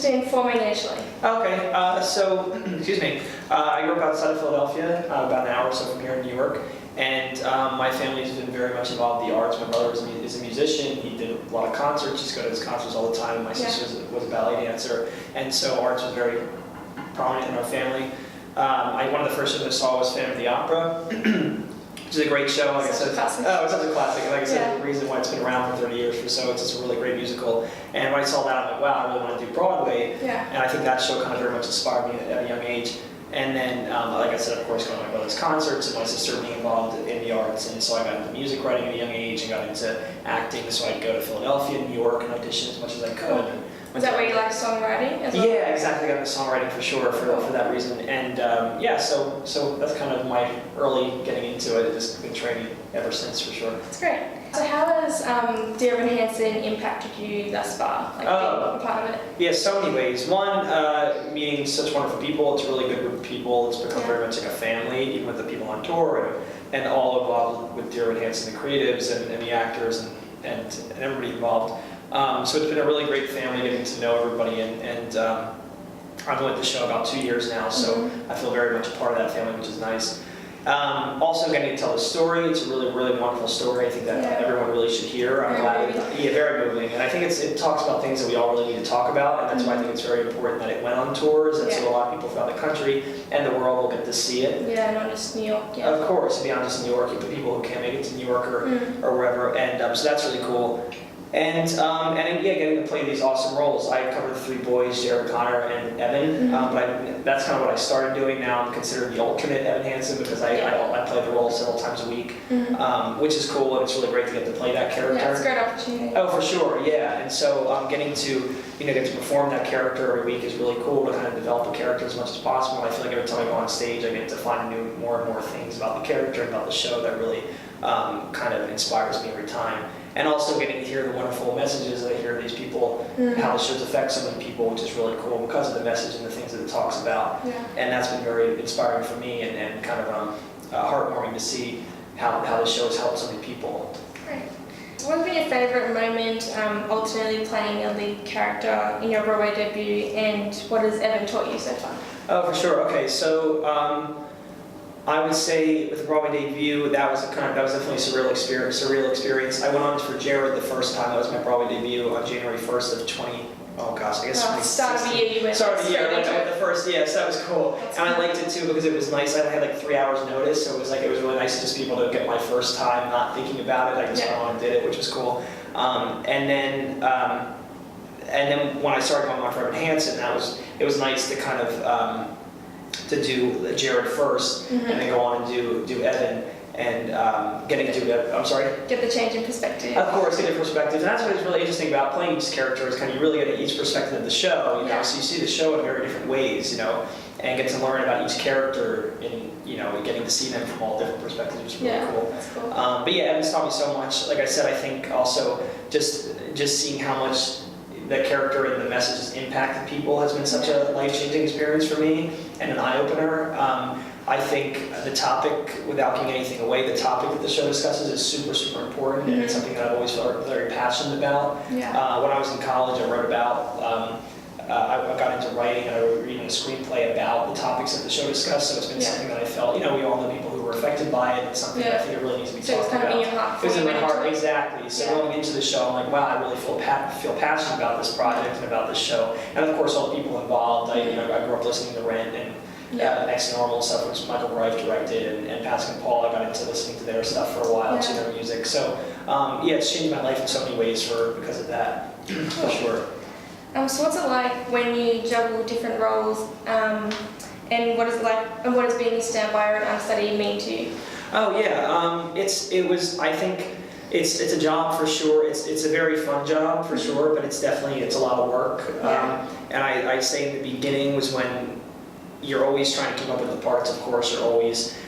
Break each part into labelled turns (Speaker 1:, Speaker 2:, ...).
Speaker 1: interested in forming initially?
Speaker 2: Okay, so, excuse me, I grew up outside of Philadelphia, about an hour or so from here in New York, and my family's been very much involved in the arts. My brother is a musician, he did a lot of concerts, he used to go to his concerts all the time, and my sister was a ballet dancer, and so arts was very prominent in our family. One of the first shows I saw was Phantom of the Opera, which is a great show. Like I said, it's such a classic. Like I said, the reason why it's been around for 30 years or so, it's just a really great musical. And when I saw that, I'm like, wow, I really want to do Broadway.
Speaker 1: Yeah.
Speaker 2: And I think that show kind of very much inspired me at a young age. And then, like I said, of course, going to my brother's concerts and my sister being involved in the arts. And so I got into music writing at a young age and got into acting. So I'd go to Philadelphia, New York, and audition as much as I could.
Speaker 1: Is that where you like songwriting as well?
Speaker 2: Yeah, exactly. I got into songwriting for sure for that reason. And yeah, so that's kind of my early getting into it. Just been training ever since for sure.
Speaker 1: That's great. So how has Dear Evan Hansen impacted you thus far? Like being a part of it?
Speaker 2: Yeah, so many ways. One, meeting such wonderful people. It's a really good group of people. It's become very much like a family, even with the people on tour and all involved with Dear Evan Hansen, the creatives and the actors and everybody involved. So it's been a really great family, getting to know everybody, and I've been with the show about 2 years now, so I feel very much a part of that family, which is nice. Also getting to tell the story, it's a really, really wonderful story. I think that everyone really should hear. I'm glad very moving. And I think it talks about things that we all really need to talk about, and that's why I think it's very important that it went on tours, and so a lot of people throughout the country and the world will get to see it.
Speaker 1: Yeah, not just New York. Yeah.
Speaker 2: Of course, beyond just New York, the people who can't make it to New York or wherever, and so that's really cool. And getting to play these awesome roles. I covered the three boys, Jared, Connor, and Evan. But that's kind of what I started doing. Now I'm considered the alternate Evan Hansen because I play the role several times a week, which is cool, and it's really great to get to play that character.
Speaker 1: Yeah, it's a great opportunity.
Speaker 2: Oh, for sure, yeah. And so getting to get to perform that character every week is really cool, to kind of develop the character as much as possible. I feel like every time I go on stage, I get to find more and more things about the character and about the show that really kind of inspires me every time. And also getting to hear the wonderful messages that I hear of these people, how the shows affect so many people, which is really cool because of the message and the things that it talks about. Yeah. And that's been very inspiring for me and kind of heartwarming to see how the show has helped so many people.
Speaker 1: Great. So what would be your favourite moment alternately playing a lead character in your Broadway debut, and what has Evan taught you so far?
Speaker 2: Oh, for sure. Okay, so I would say with the Broadway debut, that was definitely a surreal experience. I went on for Jared the first time. That was my Broadway debut on January 1st of 20. Oh gosh, I guess.
Speaker 1: Start of the year you went.
Speaker 2: Start of the year, the first. Yeah, so that was cool, and I liked it too because it was nice. I had like 3 hours notice, so it was really nice to just be able to get my first time, not thinking about it. I just went on and did it, which was cool. And then when I started going on for Evan Hansen, it was nice to kind of. To do Jared first, and then go on and do Evan, and getting to do I'm sorry?
Speaker 1: Get the change in perspective.
Speaker 2: Of course, get a perspective. And that's what is really interesting about playing each character, is kind of you really get each perspective of the show, you know, so you see the show in very different ways, you know, and get to learn about each character and, you know, getting to see them from all different perspectives, which is really cool.
Speaker 1: That's cool.
Speaker 2: But yeah, Evan's taught me so much. Like I said, I think also just seeing how much the character and the messages impacted people has been such a life-changing experience for me and an eye-opener. I think the topic, without giving anything away, the topic that the show discusses is super, super important, and it's something that I've always felt very passionate about. Yeah. When I was in college, I wrote about, I got into writing, and I was reading a screenplay about the topics that the show discussed, so it's been something that I felt, you know, we all know people who were affected by it. It's something that I think it really needs to be talked about. So it's kind of in your heart. It was in my heart, exactly. So going into the show, I'm like, wow, I really feel passionate about this project and about this show. And of course, all the people involved. I grew up listening to Rent and Next Normal stuff, which Michael Reif directed, and Pascal and Paul. I got into listening to their stuff for a while, to their music. So it's changed my life in so many ways because of that, for sure.
Speaker 1: So what's it like when you juggle different roles, and what is it like, and what does being a standby or an understudy mean to you? Oh yeah, I think it's a job for sure. It's a very fun job for sure, but it's a lot of work. And I say in the beginning was when you're always trying to keep up with the parts. Of course,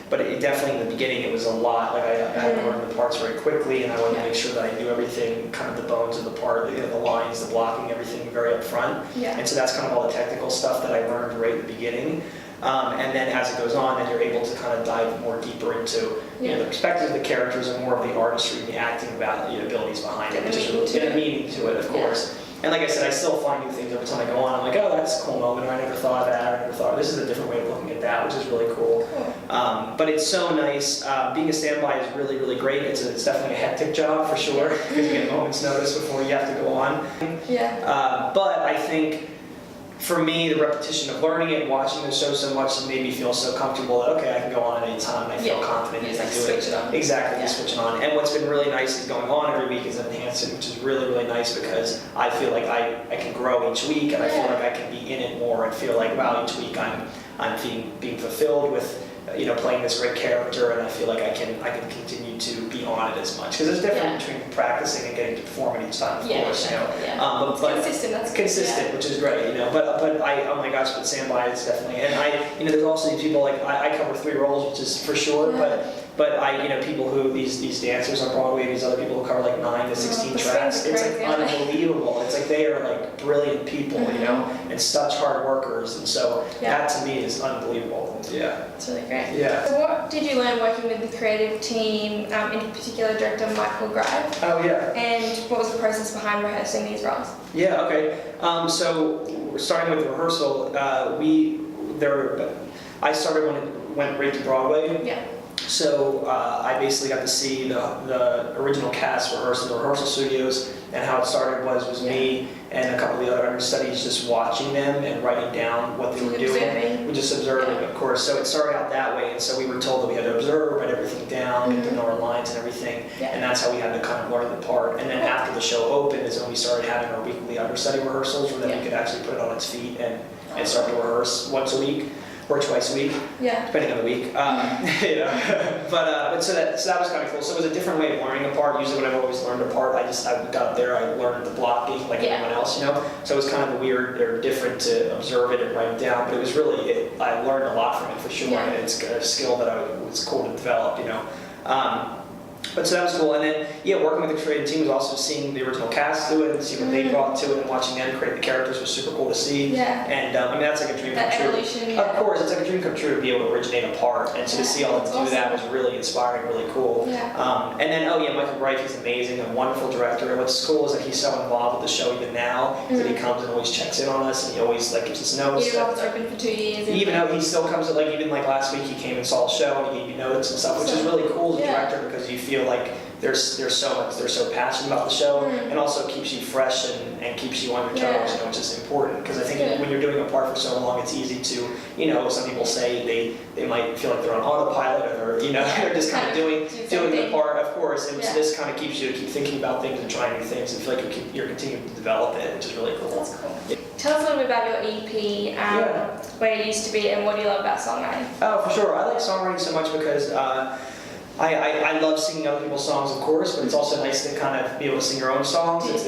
Speaker 1: but definitely in the beginning it was a lot. Like I had to learn the parts very quickly, and I wanted to make sure that I knew everything, kind of the bones of the part, the lines, the blocking, everything very up front. And so that's kind of all the technical stuff that I learned right at the beginning. And then as it goes on, then you're able to kind of dive more deeper into the perspective of the characters and more of the artistry and the acting abilities behind it, which is a meaning to it, of course.
Speaker 2: And like I said, I still find new things every time I go on. I'm like, oh, that's a cool moment, or I never thought of that, or I never thought, this is a different way of looking at that, which is really cool. But it's so nice. Being a standby is really, really great. It's definitely a hectic job for sure, because you get a moment's notice before you have to go on.
Speaker 1: Yeah.
Speaker 2: But I think, for me, the repetition of learning it and watching the show so much has made me feel so comfortable that, okay, I can go on at any time, and I feel confident
Speaker 1: you
Speaker 2: in
Speaker 1: just
Speaker 2: doing
Speaker 1: switch it on.
Speaker 2: Exactly, just switching on. And what's been really nice is going on every week is Evan Hansen, which is really, really nice because I feel like I can grow each week, and I feel like I can be in it more and feel like, wow, each week I'm being fulfilled with playing this great character, and I feel like I can continue to be on it as much, because there's a difference between practicing and getting to perform it each time, of course. But
Speaker 1: consistent. That's good.
Speaker 2: consistent, which is great. But I, oh my gosh, but standby is definitely, and there's also these people like I cover 3 roles, which is for sure, but people who these dancers on Broadway, these other people who cover like 9 to 16 tracks, it's like unbelievable. It's like they are like brilliant people, and such hard workers, and so that to me is unbelievable. Yeah.
Speaker 1: It's really great.
Speaker 2: Yeah.
Speaker 1: So what did you learn working with the creative team, in particular director Michael Goddard?
Speaker 2: Oh yeah.
Speaker 1: And what was the process behind rehearsing these roles?
Speaker 2: Yeah. Okay. So starting with rehearsal, I started when it went right to Broadway.
Speaker 1: Yeah.
Speaker 2: So I basically got to see the original cast rehearse in the rehearsal studios, and how it started was me and a couple of the other understudies just watching them and writing down what they were doing. We just observing, of course. So it started out that way, and so we were told that we had to observe, write everything down, get to know our lines and everything, and that's how we had to kind of learn the part. And then after the show opened is when we started having our weekly understudy rehearsals, where then we could actually put it on its feet and start to rehearse once a week. Or twice a week, depending on the week. But so that was kind of cool. So it was a different way of learning a part. Usually when I've always learned a part, I got up there, I learned the blocking like everyone else, So it was kind of weird or different to observe it and write it down. But it was really, I learned a lot from it for sure, and it's a skill that was cool to develop, But so that was cool, and then working with the creative team was also seeing the original cast do it and see what they brought to it, and watching them create the characters was super cool to see. And that's like a dream come true.
Speaker 1: Evolution,
Speaker 2: Of course, it's like a dream come true to be able to originate a part, and so to see all of them do that was really inspiring, really cool. And then Michael Bright, he's amazing, a wonderful director, and what's cool is that he's so involved with the show even now that he comes and always checks in on us, and he always gives us notes.
Speaker 1: Even though it's open for 2 years.
Speaker 2: Even though he still comes even last week he came and saw the show and he gave you notes and stuff, which is really cool as a director, because you feel like they're so passionate about the show, and also keeps you fresh and keeps you on your toes, which is important, because I think when you're doing a part for so long, it's easy to, some people say they might feel like they're on autopilot, or they're just kind of doing the part, of course, and so this kind of keeps you to keep thinking about things and trying new things and feel like you're continuing to develop it, which is really cool.
Speaker 1: That's cool. Tell us a little bit about your EP, where it used to be, and what do you love about songwriting?
Speaker 2: Oh, for sure. I like songwriting so much because I love singing other people's songs, of course, but it's also nice to kind of be able to sing your own songs. For sure.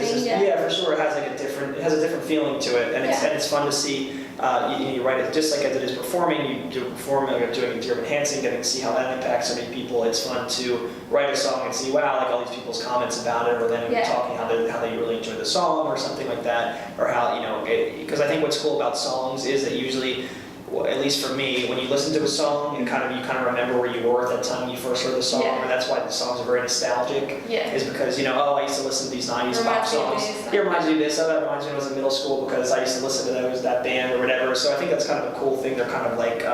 Speaker 2: It has a different feeling to it, and it's fun to see. You write it just like as it is performing. You do perform, like I'm doing Dear Evan Hansen, getting to see how that impacts so many people. It's fun to write a song and see, wow, like all these people's comments about it, or then talking how they really enjoy the song or something like that, or how because I think what's cool about songs is that usually, well, at least for me, when you listen to a song, and you kind of remember where you were at that time when you first heard the song, or that's why the songs are very nostalgic. Is because I used to listen to these '90s pop songs. It reminds me of this. That reminds me when I was in middle school, because I used to listen to that band or whatever. So I think that's kind of a cool thing. They're kind of like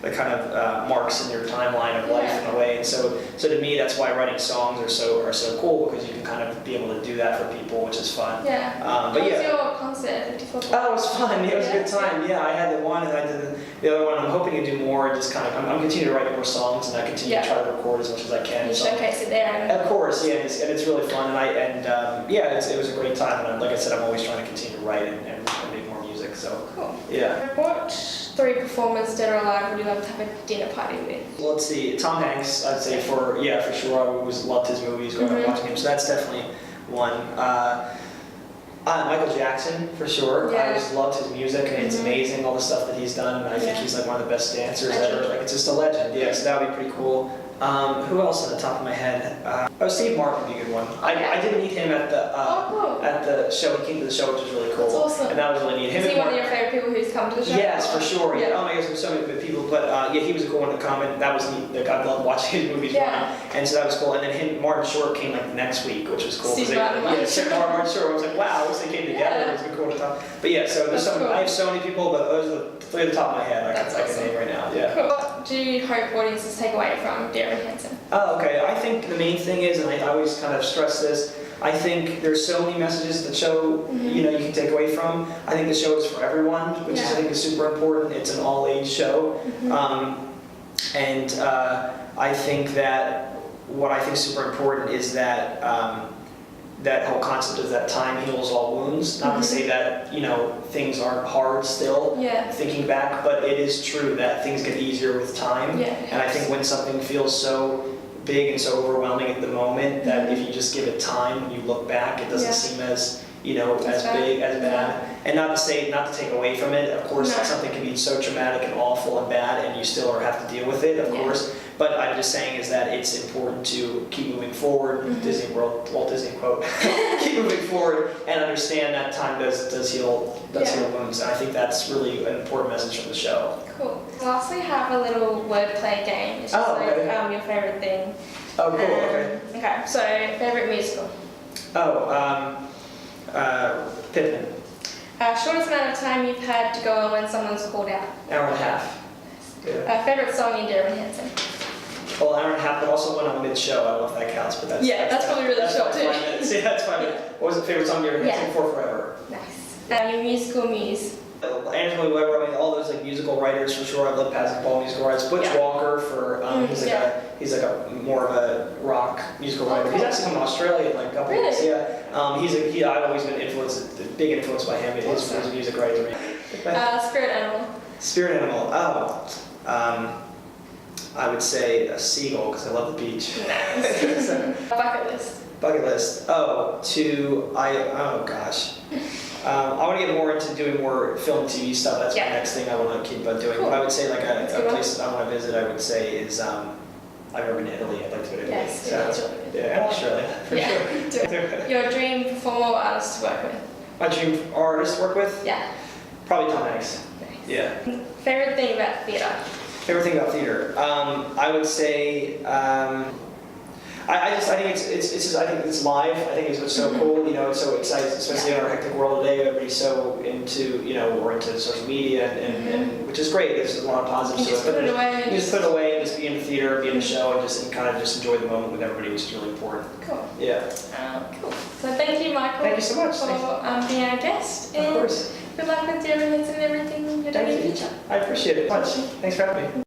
Speaker 2: the kind of marks in your timeline of life in a way. And so to me, that's why writing songs are so cool, because you can kind of be able to do that for people, which is fun.
Speaker 1: How was your concert? 54?
Speaker 2: Oh, it was fun. It was a good time. I had the one, and I did the other one. I'm hoping to do more, and just kind of I'm continuing to write more songs, and I continue to try to record as much as I can.
Speaker 1: You showcase it there.
Speaker 2: Of course, and it's really fun, and it was a great time. And like I said, I'm always trying to continue to write and make more music. So
Speaker 1: cool.
Speaker 2: Yeah.
Speaker 1: What 3 performers, dead or alive, would you love to have a dinner party with?
Speaker 2: Well, let's see. Tom Hanks, I'd say for sure. I always loved his movies, growing up watching him. So that's definitely one. Michael Jackson, for sure. I just loved his music, and it's amazing, all the stuff that he's done, and I think he's like one of the best dancers ever. Like, it's just a legend. So that would be pretty cool. Who else on the top of my head? Steve Martin would be a good one. I did meet him at the show. He came to the show, which was really cool.
Speaker 1: That's awesome.
Speaker 2: And that was really neat.
Speaker 1: Is he one of your favorite people who's come to the show?
Speaker 2: Yes, for sure. Oh my gosh, there's so many people but yeah, he was a cool one to come, and that was neat. Like, I loved watching his movies run, and so that was cool. And then Martin Short came like the next week, which was cool. Martin Short. I was like, wow, I wish they came together. It was cool to talk. But yeah, so there's some. Cool. I have so many people, but those are the three at the top of my head. I can name right now. Yeah.
Speaker 1: Cool. What do you hope audiences take away from Dear Evan Hansen?
Speaker 2: Oh, okay. I think the main thing is, and I always kind of stress this, I think there's so many messages that show, you know, you can take away from. I think the show is for everyone, which is, I think, is super important. It's an all-age show. And I think that what I think is super important is that that whole concept of that time heals all wounds. Not to say that, you know, things aren't hard still, thinking back, but it is true that things get easier with time. And I think when something feels so big and so overwhelming at the moment that if you just give it time, when you look back, it doesn't seem as, you know, as big, as bad. And not to take away from it, of course, something can be so traumatic and awful and bad, and you still have to deal with it, of course. But I'm just saying is that it's important to keep moving forward. Disney World, Walt Disney quote, keep moving forward and understand that time does heal wounds. And I think that's really an important message from the show.
Speaker 1: Cool. Lastly, have a little wordplay game. It's just your favorite thing.
Speaker 2: Oh, cool. Okay.
Speaker 1: Okay. So, favorite musical.
Speaker 2: Pippin.
Speaker 1: Shortest amount of time you've had to go on when someone's called out.
Speaker 2: Hour and a half. Yeah.
Speaker 1: Favorite song in Dear Evan Hansen.
Speaker 2: Well, hour and a half, but also when I'm mid-show. I don't know if that counts, but that's
Speaker 1: probably really short too.
Speaker 2: 5 minutes. Yeah, that's 5 minutes. What was the favorite song you ever had? For Forever.
Speaker 1: Nice. Your musical muse.
Speaker 2: Angela Weber. I mean, all those like musical writers for sure. I've loved Patrick Ball musical writers. Butch Walker for he's like a more of a rock musical writer. He's actually come to Australia in like a couple of years. Yeah. I've always been big influenced by him. His music writing.
Speaker 1: Spirit animal.
Speaker 2: Spirit animal. I would say a seagull because I love the beach.
Speaker 1: Nice. Bucket list.
Speaker 2: Bucket list. Oh gosh. I want to get more into doing more film and TV stuff. That's my next thing I want to keep doing. Cool. But I would say like a place I want to visit, I would say is I've never been to Italy. I'd like to go to Italy.
Speaker 1: Yes, that's really good.
Speaker 2: Yeah, and Australia for sure.
Speaker 1: Your dream performer or artist to work with?
Speaker 2: My dream artist to work with?
Speaker 1: Yeah.
Speaker 2: Probably Tom Hanks.
Speaker 1: Nice.
Speaker 2: Yeah.
Speaker 1: Favorite thing about theatre?
Speaker 2: Favorite thing about theater? I would say I think it's live. I think it's what's so cool. You know, it's so exciting, especially in our hectic world today. Everybody's so into, you know, we're into social media and which is great. There's a lot of positives to it. You just put it away and just be in the theater, be in the show, and kind of just enjoy the moment with everybody, which is really important.
Speaker 1: Cool.
Speaker 2: Yeah.
Speaker 1: Cool. So thank you, Michael.
Speaker 2: Thank you so much.
Speaker 1: For being our guest.
Speaker 2: Of course.
Speaker 1: Good luck with Dear Evan Hansen and everything you're doing in the future.
Speaker 2: I appreciate it much. Thanks for having me.